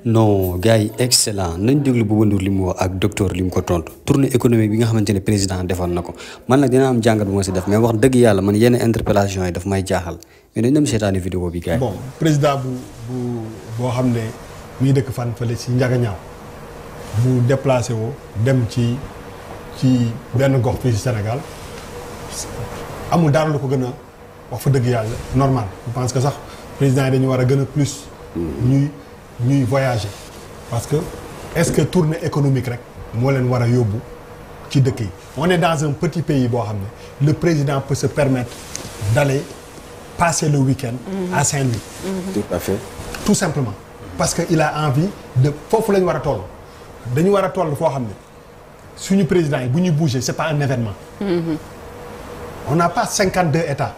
non gars yi excellent nañ déglu Bouba Ndour li mu wax ak docteur li mu ko tontu tournée économique bi nga xamante ne président defoon na ko man nag dina am jàngat bu ma si def mais wax dëgg yàlla man yenn interpellation yi daf may jaaxal mais dañ dem seetaani vidéo bi gars yi. bon président boo xam ne muy dëkk fan fële si Njagañaaw bu déplacé woo dem ci benn gox fii si Sénégal amul dara lu ko gën a wax fa dëgg yàlla normal je pense que sax président yi dañu war a gën a plus ñuy voyager parce que est-ce que tournée économique rek moo leen war a yóbbu ci dëkk yi on est dans un petit pays boo xam ne le président peut se permettre d'aller passer le week-end à Saint-Louis. Tout à fait. Tout simplement parce que il a envie de foofu la ñu war a toll dañu war a toll foo xam ne suñu président yi bu ñuy bouger c'est pas un événement. On n'a pas 52 États.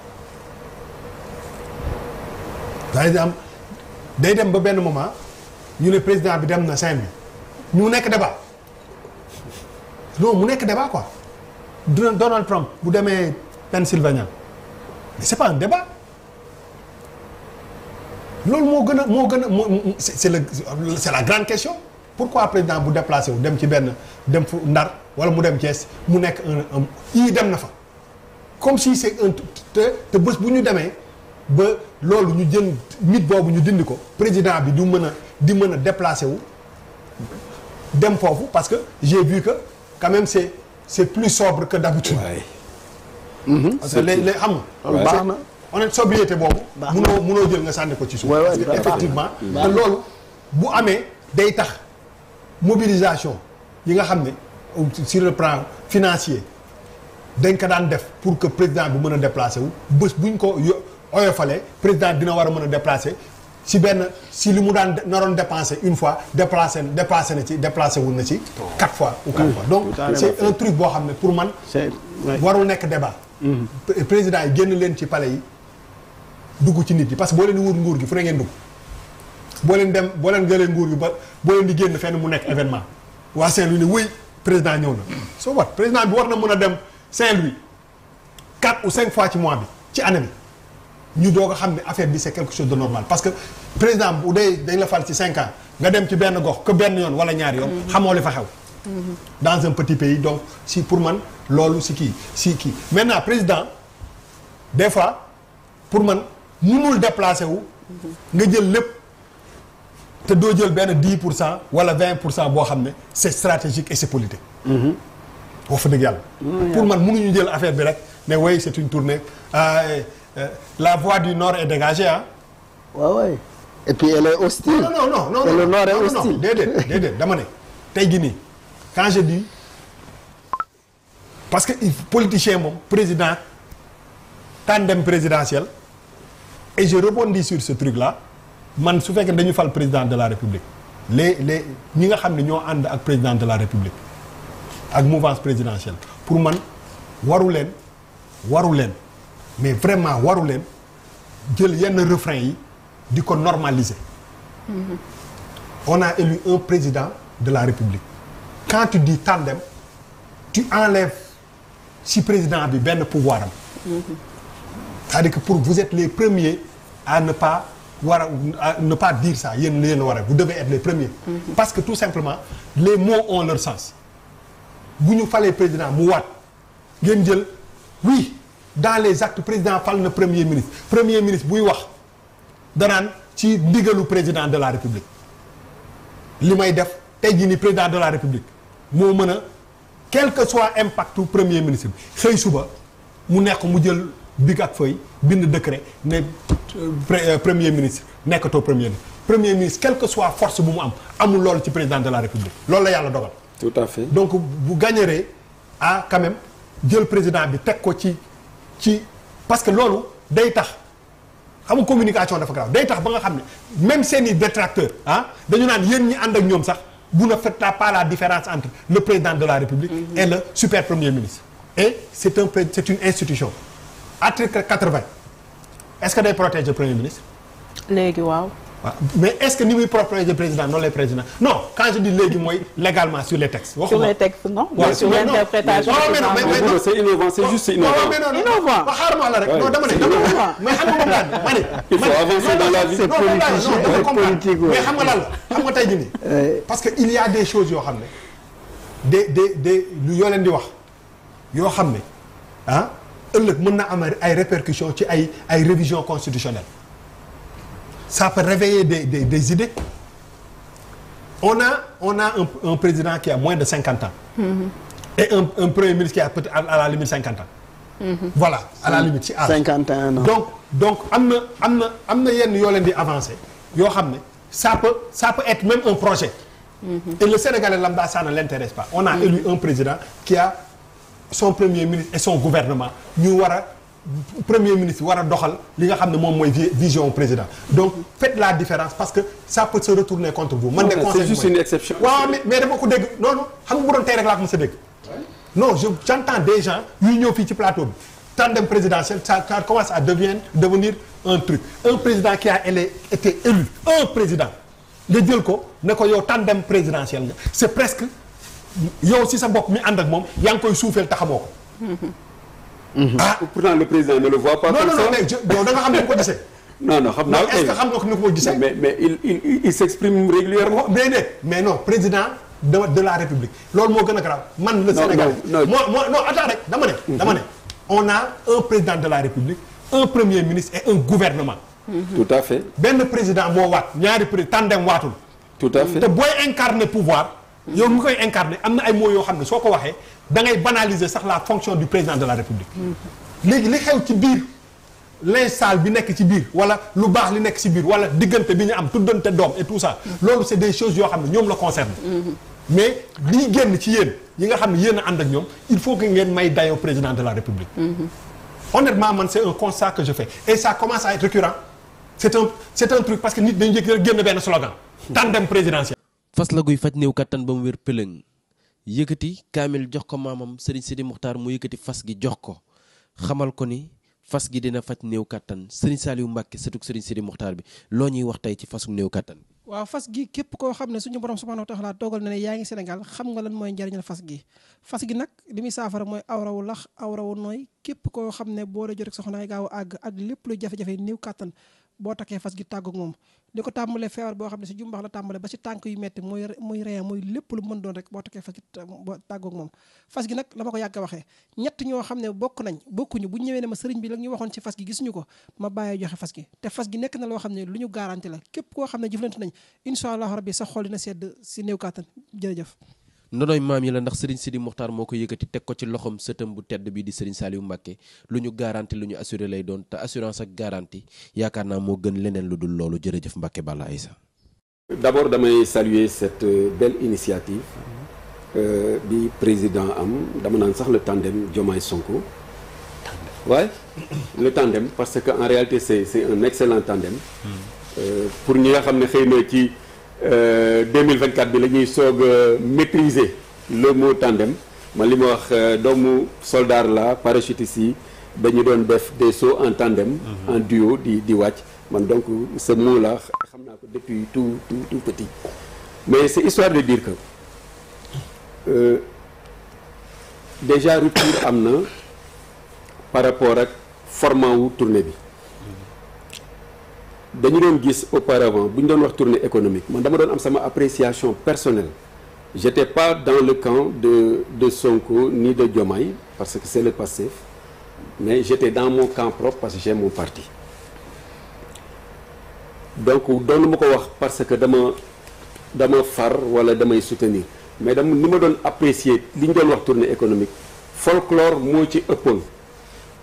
day dem ba benn moment ñu ne président bi dem na Saint-Louis ñu nekk débat non mu nekk débat quoi Donald Trump bu demee Pennsylvania mais c'est pas un débat loolu moo gën a c'est la grande question pourquoi président bu déplacé wu dem ci benn dem fu Ndar wala mu dem Thiès mu nekk un dem na fa comme si c'est un te bés bu ñu demee ba loolu ñu jël nit boobu ñu dindi ko président bi di mën a déplacer wu dem foofu parce que j'ai vu que quand même c'est plus sobre que d'habitude. parce que les xam nga. baax na on est sobriété boobu. munoo jël nga sànni ko ci suuf. parce que effectivement te loolu bu amee day tax mobilisation yi nga xam ne sur le plan financier dañ ko daan def pour que président bi mën a déplacer wu bés buñ ko oyofalee président dina war a mën a déplacer si li mu daan naroon dépenser une fois déplacé wul na ci 4 fois ou 4 fois donc c'est un truc boo xam ne pour man warul nekk débat président yi génn leen ci palais yi dugg ci nit yi parce que boo leen di wut nguur gi fu ne ngeen dugg boo leen jëlee nguur gi ba boo leen di génn fenn mu nekk événement waa Saint-Louis ne wuy président ñëw na so what président bi war na mën a dem Saint-Louis 4 ou 5 fois ci mois bi ci année bi ñu doog a xam ne affaire bi c'est quelque chose de normal parce que président bu dee dañ la fal ci 5 ans nga dem ci benn gox que benn yoon wala ñaari yoon xamoo li fa xew dans un petit pays donc si pour man loolu si kii maintenant président des fois pour man mënul déplacer wu nga jël lépp te doo jël benn 10% wala 20% boo xam ne c'est stratégique et c'est politique wax fa dëgg yàlla pour man mënuñu jël affaire bi rek mais oui c'est une tournée la voie du nord est dégagée ah. ouais. Et puis elle est hostile. Non. Et le nord est hostile. déedéet dama ne tey jii nii quand je dis parce que politicien moom président tandem présidentiel et je rebondis sur ce truc là man su fekkee dañu fal président de la république les ñi nga xam ne ñoo ànd ak président de la république ak mouvance présidentielle pour man waru leen mais vraiment waru leen jël yenn refrain yi di ko normaliser. On a élu un président de la République quand tu dis tandem tu enlèves si président bi benn pouvoir am. C'est-à-dire que vous êtes les premiers à ne pas dire ça yéen vous devez être les premiers. Parce que tout simplement les mots ont leur sens bu ñu falee président mu waat ngeen jël oui. Dans les actes président fal na premier ministre buy wax danaan ci ndigalu président de la république li may def tey jii ni président de la république moo mën a quel que soit impactu premier ministre bi xëy suba mu nekk mu jël bic ak feuille bind décret ne premier ministre nekkatoo premier ministre quelle que soit force bu mu amul loolu ci président de la république loolu la yàlla dogal. Tout à fait. Donc bu gagnerez à quand même jël président bi teg ko ci parce que loolu day tax xam nga communication dafa grave day tax ba nga xam ne même seeni détracteurs dañu naan yéen ñi ànd ak ñoom sax vous ne faites pas la différence entre le président de la République et le super premier ministre et c'est une institution article 80 est-ce que day protéger premier ministre léegi waaw mais est-ce que ni muy protéger président noonu lay président non quand je dis léegi mooy légalement sur les textes. sur les textes non. waaw sur l'interprétation. non c'est innovant c'est juste innovant. innovant ba xaaral ma la rek. non dama ne mais xam nga moom daal ma ne. il faut avancer dans la vie. c'est politique mais xam nga lan la xam nga tey jii nii. parce que il y a des choses yoo xam ne des lu yoo leen di wax yoo xam ne ah ëllëg mën na am ay répercussions ci ay révisions constitutionnelles. Ça peut réveiller des idées. On a un président qui a moins de 50 ans. Et un premier ministre qui a peut-être à la limite 50 ans. Voilà, à la limite ci âge. 51 ans. Donc am na yenn yoo leen di avancer yoo xam ne ça peut être même un projet. Et le Sénégalais lambda ça ne l'intéresse pas. On a élu un président qui a son premier ministre et son gouvernement ñu war a premier ministre war a doxal li nga xam ne moom mooy vision président donc faites la différence parce que ça peut se retourner contre vous. man de conseil c'est juste une exception. waaw mais dama ko dégg non xam nga bu doon tey rek laa ko mos a dégg. non j'entends des gens yuy ñëw fii ci plateau bi tandem présidentiel ça commence à devenir un truc un président qui a été élu un président nga jël ko ne ko yow tandem présidentiel nga c'est presque yow si sa bopp mi ànd ak moom yaa ngi koy suufeel taxamoo ko. Ah, pourtant le président ne le voit pas. Non, mais yow da nga xam ne ko gisee. Non, xam naa. Est-ce que xam nga ko gisee. mais il s'exprime régulièrement. mais non président de la République loolu moo gën a grave. man le Sénégal non attends rek dama ne. on a un président de la République un premier ministre et un gouvernement. Tout à fait. benn président moo waat ñaari tandem waatul. Tout à fait te booy incarner pouvoir. yow mi koy incarner am na ay mots yoo xam ne soo ko waxee da ngay banaliser sax la fonction du président de la République. léegi li xew ci biir linge sale bi nekk ci biir wala lu baax li nekk ci biir wala diggante bi ñu am tuddante doom et tout ça loolu c'est des choses yoo xam ne ñoom la concerne. mais liy génn ci yéen yi nga xam ne yéen a ànd ak ñoom il faut que ngeen may dayoo président de la République. honnêtement man c'est un constat que je fais et ça commence à être récurrent c'est un truc parce que nit dañu jékki rek génn benn slogan. tandem présidentiel. fas la guy faj néew kattan ba mu wér pëlëng yëkkati kaamil jox ko maamam Serigne Sidi Muxtaar mu yëkkati fas gi jox ko xamal ko ni fas gi dina faj néew kattan Serigne Saliou Mbacke sëtug Serigne Sidi Muxtaar bi loo ñuy wax tey ci fasu néew kattan. waaw fas gi képp koo xam ne suñu borom subhanahu wa taala toogal na ne yaa ngi Sénégal xam nga lan mooy njariñal fas gi nag li muy saafara mooy awrawu lax awrawu nooy képp koo xam ne boo la jot rek soxna ay gaaw a àgg ak lépp lu jafe-jafe néew kattan boo takkee fas gi tàggoog moom li ko tàmbalee feebar boo xam ne si jumbax la tàmbale ba si tànk yu metti muy rein mooy lépp lu mën doon rek boo takkee fas gi boo tàggoog moom fas gi nag la ma ko yàgg a waxee ñett ñoo xam ne bokkuñu bu ñëwee ne ma sëriñ bi la ñu waxoon ci fas gi gisuñu ko ma bàyyee joxe fas gi te fas gi nekk na loo xam ne lu ñu garanti la képp koo xam ne jëflante nañ incha allah rabbi sa xol dina sedd si néew kàttan jërëjëf ndonoy maam yi la ndax Serigne Sidi Muxtaar moo ko yëkkati teg ko ci loxom sëtam bu tedd bi di Serigne Saliou Mbacke lu ñu garanti lu ñu assuré lay doon te assurance ak garantie yaakaar naa moo gën leneen lu dul loolu jërëjëf Mbacke Balla Aïssa. D'abord damay saluer cette belle initiative bi président am dama naan sax le tandem Diomaye Sonko. Ouais, le tandem parce que en réalité c'est un excellent tandem. Pour ñi nga xam ne xëy na ci 2024 bi la ñuy soog a maîtriser le mot tandem man li ma wax doomu soldat la parachutiste yi dañu doon def des sauts en tandem. en duo di wàcc man donc ce mot là xam naa ko depuis tout petit. mais c'est histoire de dire que déjà rupture am na par rapport ak format wu tournée bi. dañu doon gis auparavant bu ñu doon wax tournée économique man dama doon am sama appréciation personnelle j'étais pas dans le camp de Sonko ni de Diomaye parce que c'est le Pastef mais j'étais dans mon camp propre parce que j'ai mon parti donc doonu ma ko wax parce que dama far wala damay soutenir mais ni ma doon apprécier li ñu doon wax tournée économique folklore moo ci ëppoon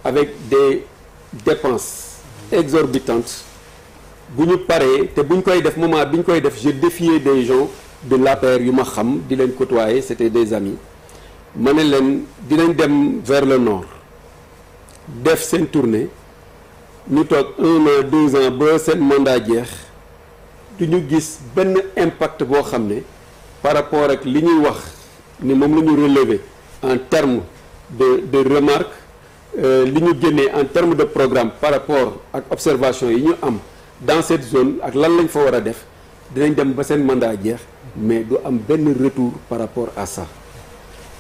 avec des dépenses exorbitantes bu ñu paree te bu ñu koy def moment bi ñu koy def je défiais des gens de l'APR yu ma xam di leen côtoyer c'était des amis ma ne leen dinañ dem vers le nord def seen tournée ñu toog 1 an 2 ans ba seen mandat jeex du ñu gis benn impact boo xam ne par rapport ak li ñuy wax ni moom la ñu relever en termes de remarques li ñu génnee en termes de programme par rapport ak observation yi ñu am dans cette zone ak lan lañ fa war a def dinañ dem ba seen mandat jeex mais du am benn retour par rapport à ça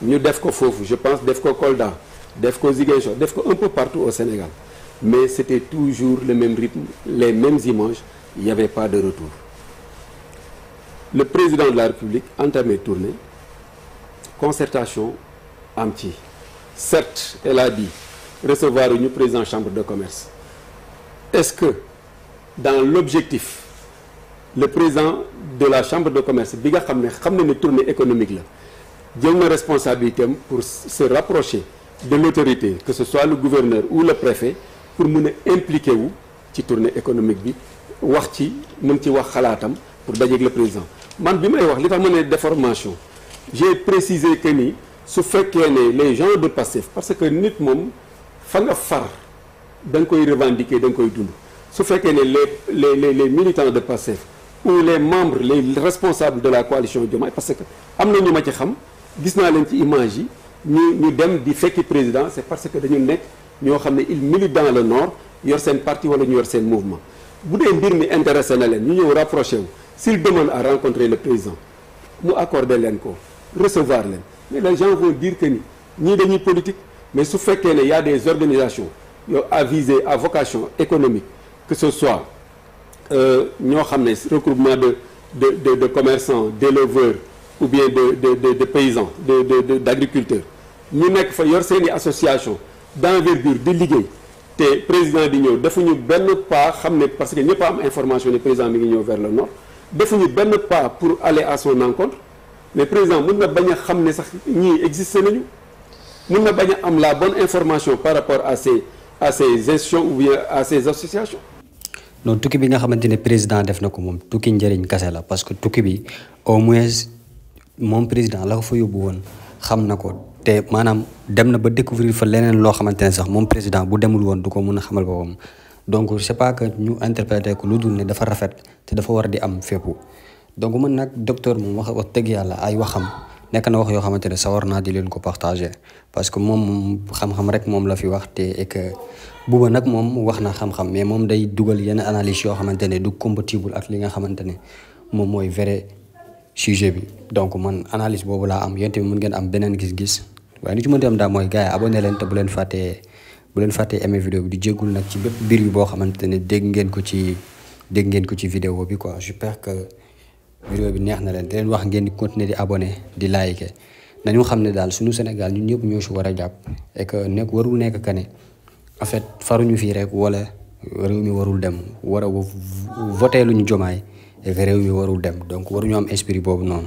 ñu def ko foofu je pense def ko Kolda def ko Ziguinchor def ko un peu partout au Sénégal mais c'était toujours le même rythme les mêmes images il y avait pas de retour le président de la République entamé tournée concertation am ci certes elle a dit recevoir ñu président chambre de commerce est-ce que dans l'objectif le président de la chambre de commerce bi nga xam ne tournée économique la jël na responsabilité am pour se rapprocher de l'autorité que ce soit le gouverneur ou le préfet pour mën a impliqué wu ci tournée économique bi wax ci mën ci wax xalaatam pour dajeeg le président man bi may wax li tax ma ne déformation j'ai précisé que ni su fekkee ne les gens de Pastef parce que nit moom fa nga far da nga koy revendiquer da nga koy dund su fekkee ne les militants de Pastef ou les membres les responsables de la coalition Diomaye parce que am na ñu ma ci xam gis naa leen ci image yi ñu dem di fekki président c'est parce que dañu nekk ñoo xam ne ils militent dans le nord yor seen parti wala ñu yor seen mouvement bu dee mbir mi intéressé na leen ñu ñëw rapproché wu s'il demande à rencontrer le président mu accorder leen ko recevoir leen mais les gens vont dire que ni ñii dañuy politique mais su fekkee ne y a des organisations yoo à visée à vocation économique que ce soit ñoo xam ne regroupement de commerçants d'éleveurs ou bien de paysans d'agriculteurs ñu nekk fa yor seeni association d'envergure di liggéey te président di ñëw defuñu benn pas xam ne parce que ñëpp a am information ne président mi ngi ñëw vers le nord defuñu benn pas pour aller à son encontre mais président mën na bañ a xam ne sax ñii existé nañu mën na bañ a am la bonne information par rapport à ces institutions ou bien à ces associations. non tukki bi nga xamante ne président def na ko moom tukki njëriñ kase la parce que tukki bi au moins moom président la ko fa yóbbu woon xam na ko te maanaam dem na ba découvrir fa leneen loo xamante ne sax moom président bu demul woon du ko mën a xamal boppam donc c'est pas que ñu interpréter ko lu dul ne dafa rafet te dafa war di am fépp donc man nag docteur moom wax dëgg yàlla ay waxam nekk na wax yoo xamante ne sawar naa di leen ko partager parce que moom xam-xam rek moom la fi wax te et que Bouba nag moom wax na xam-xam mais moom day dugal yenn analyse yoo xamante ne du compatible ak li nga xamante ne moom mooy vrai sujet bi donc man analyse boobu laa am yéen tamit mën ngeen am beneen gis-gis waaye li ci mënti am daal mooy gars yi abonné leen te bu leen fàttee aimer vidéo bi di jéggul nag ci bépp mbir bi boo xamante ne dégg ngeen ko ci vidéo bi quoi j'espère que vidéo bi neex na leen di leen wax ngeen di continuer di abonné di liker nañu xam ne daal suñu Sénégal ñun ñëpp ñoo si war a jàpp et que warul nekk que ne en fait faruñu fii rek wala réew mi warul dem war a voté luñu Diomaye et que réew mi warul dem donc waruñu am esprit boobu noonu